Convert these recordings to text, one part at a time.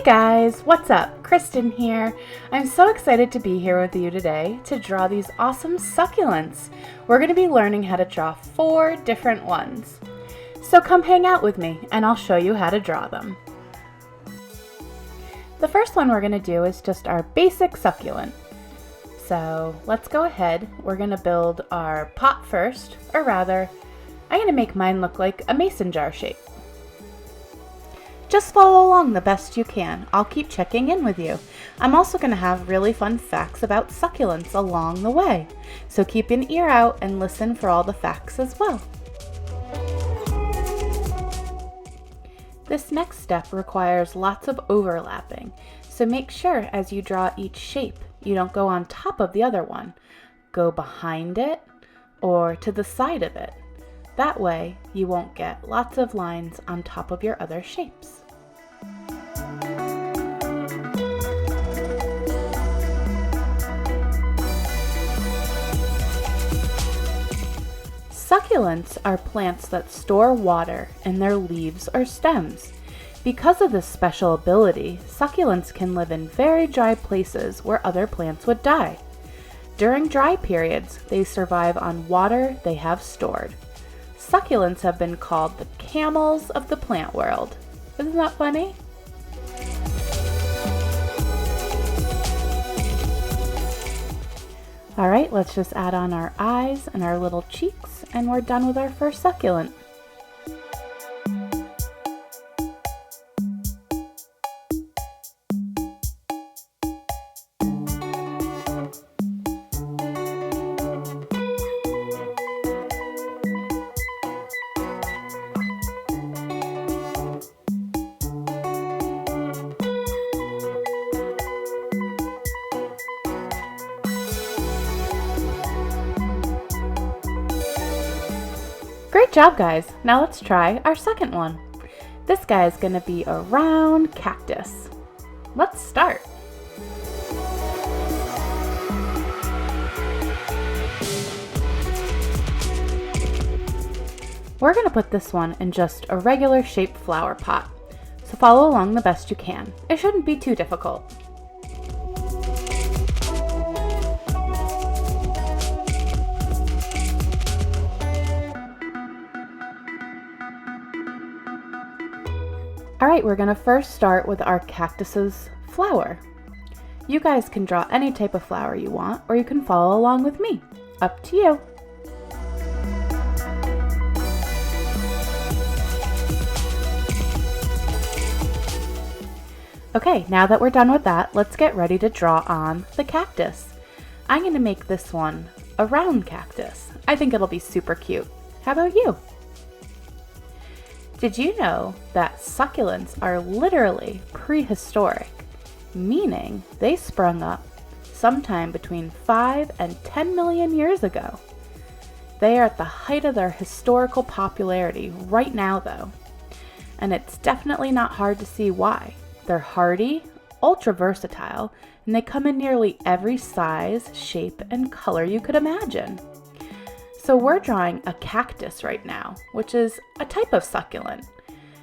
guys, what's up? Kristen here. I'm so excited to be here with you today to draw these awesome succulents. We're going to be learning how to draw 4 different ones. So come hang out with me and I'll show you how to draw them. The first one we're going to do is just our basic succulent. So let's go ahead. We're going to build our pot first, or rather, I'm going to make mine look like a mason jar shape. Just follow along the best you can. I'll keep checking in with you. I'm also going to have really fun facts about succulents along the way. So keep an ear out and listen for all the facts as well. This next step requires lots of overlapping. So make sure as you draw each shape, you don't go on top of the other one. Go behind it or to the side of it. That way, you won't get lots of lines on top of your other shapes. Succulents are plants that store water in their leaves or stems. Because of this special ability, succulents can live in very dry places where other plants would die. During dry periods, they survive on water they have stored. Succulents have been called the camels of the plant world. Isn't that funny? All right, let's just add on our eyes and our little cheeks, and we're done with our first succulent. Great job, guys. Now let's try our second one. This guy is going to be a round cactus. Let's start. We're going to put this one in just a regular shaped flower pot. So follow along the best you can. It shouldn't be too difficult. Alright, we're going to first start with our cactus's flower. You guys can draw any type of flower you want, or you can follow along with me. Up to you. Okay, now that we're done with that, let's get ready to draw on the cactus. I'm going to make this one a round cactus. I think it'll be super cute. How about you? Did you know that succulents are literally prehistoric, meaning they sprung up sometime between 5 and 10 million years ago? They are at the height of their historical popularity right now though, and it's definitely not hard to see why. They're hardy, ultra versatile, and they come in nearly every size, shape, and color you could imagine. So we're drawing a cactus right now, which is a type of succulent.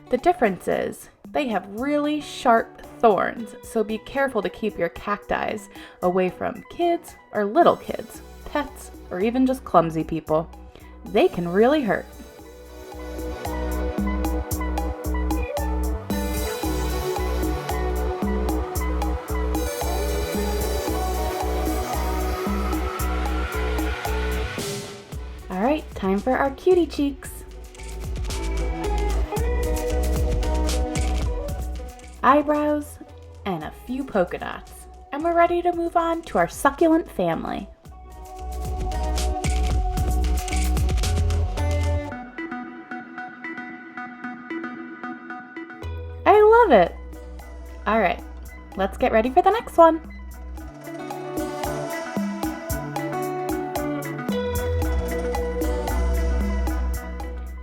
The difference is they have really sharp thorns, so be careful to keep your cacti away from kids or little kids, pets, or even just clumsy people. They can really hurt. Alright, time for our cutie cheeks. Eyebrows, and a few polka dots. And we're ready to move on to our succulent family. I love it! Alright, let's get ready for the next one.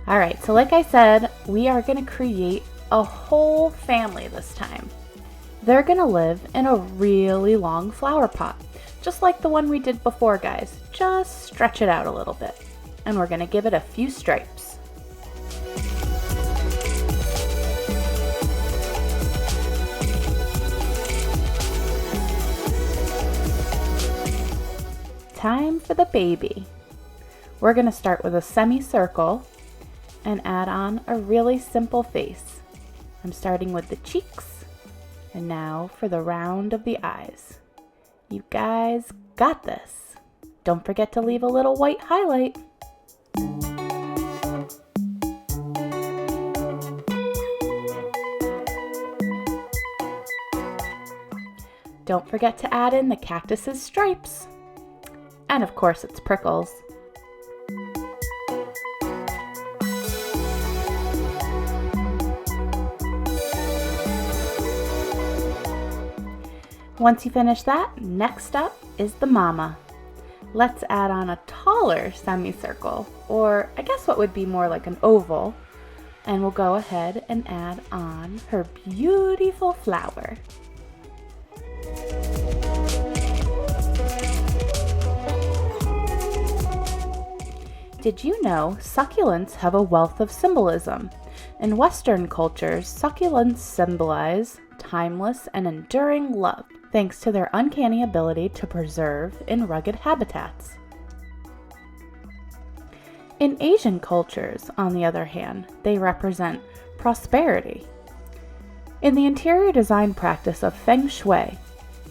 Alright, so like I said, we are going to create a whole family this time. They're going to live in a really long flower pot, just like the one we did before, guys. Just stretch it out a little bit. And we're going to give it a few stripes. time for the baby. We're going to start with a semicircle and add on a really simple face. I'm starting with the cheeks, and now for the round of the eyes. You guys got this. Don't forget to leave a little white highlight. Don't forget to add in the cactus's stripes. And of course its prickles. Once you finish that, next up is the mama. Let's add on a taller semicircle, or I guess what would be more like an oval, and we'll go ahead and add on her beautiful flower. Did you know succulents have a wealth of symbolism? In Western cultures, succulents symbolize timeless and enduring love, thanks to their uncanny ability to preserve in rugged habitats. In Asian cultures, on the other hand, they represent prosperity. In the interior design practice of Feng Shui,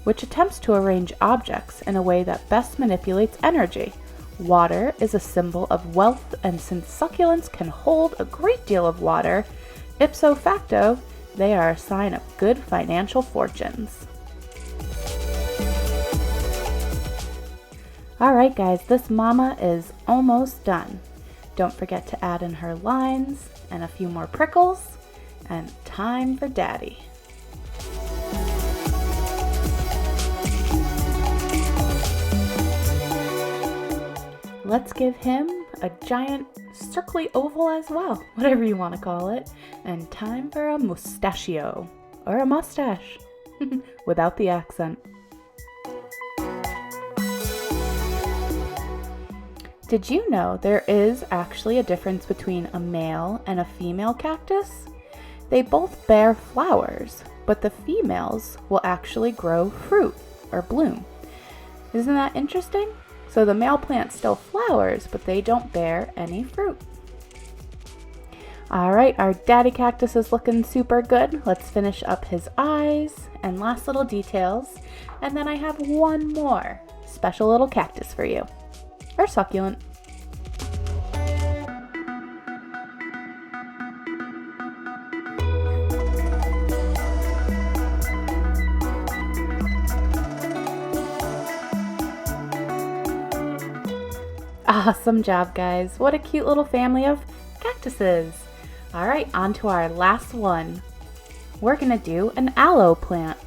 which attempts to arrange objects in a way that best manipulates energy, water is a symbol of wealth, and since succulents can hold a great deal of water, ipso facto, they are a sign of good financial fortunes. Alright guys, this mama is almost done. Don't forget to add in her lines and a few more prickles, and time for daddy. Let's give him a giant circly oval as well, whatever you want to call it, and time for a mustachio, or a mustache, without the accent. Did you know there is actually a difference between a male and a female cactus? They both bear flowers, but the females will actually grow fruit or bloom. Isn't that interesting? So the male plant still flowers, but they don't bear any fruit. Alright, our daddy cactus is looking super good. Let's finish up his eyes and last little details. And then I have one more special little cactus for you. Or succulent. Awesome job, guys. What a cute little family of cactuses. All right, on to our last one. We're gonna do an aloe plant.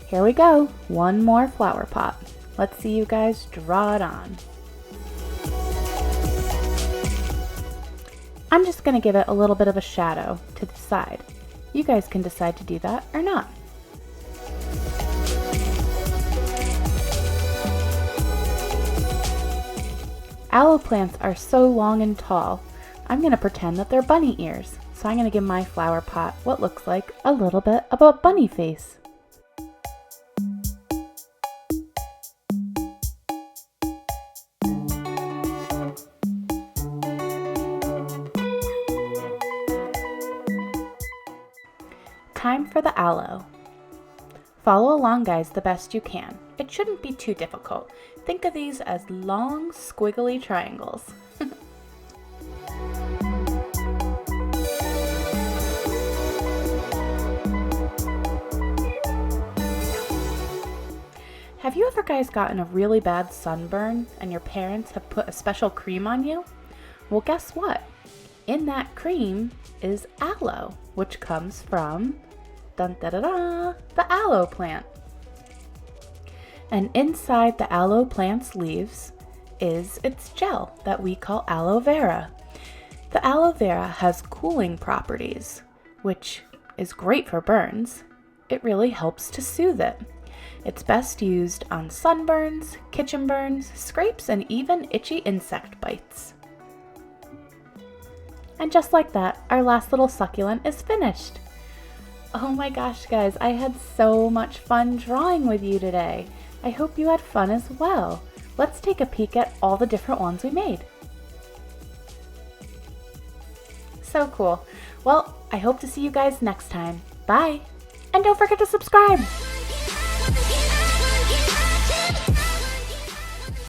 Here we go, one more flower pot. Let's see you guys draw it on. I'm just gonna give it a little bit of a shadow to the side. You guys can decide to do that or not. Aloe plants are so long and tall, I'm going to pretend that they're bunny ears. So I'm going to give my flower pot what looks like a little bit of a bunny face. Time for the aloe. Follow along, guys, the best you can. It shouldn't be too difficult. Think of these as long, squiggly triangles. Have you ever guys gotten a really bad sunburn and your parents have put a special cream on you? Well, guess what? In that cream is aloe, which comes from the aloe plant. And inside the aloe plant's leaves is its gel that we call aloe vera. The aloe vera has cooling properties, which is great for burns. It really helps to soothe it. It's best used on sunburns, kitchen burns, scrapes, and even itchy insect bites. And just like that, our last little succulent is finished. Oh my gosh, guys, I had so much fun drawing with you today. I hope you had fun as well. Let's take a peek at all the different ones we made. So cool. Well, I hope to see you guys next time. Bye! And don't forget to subscribe!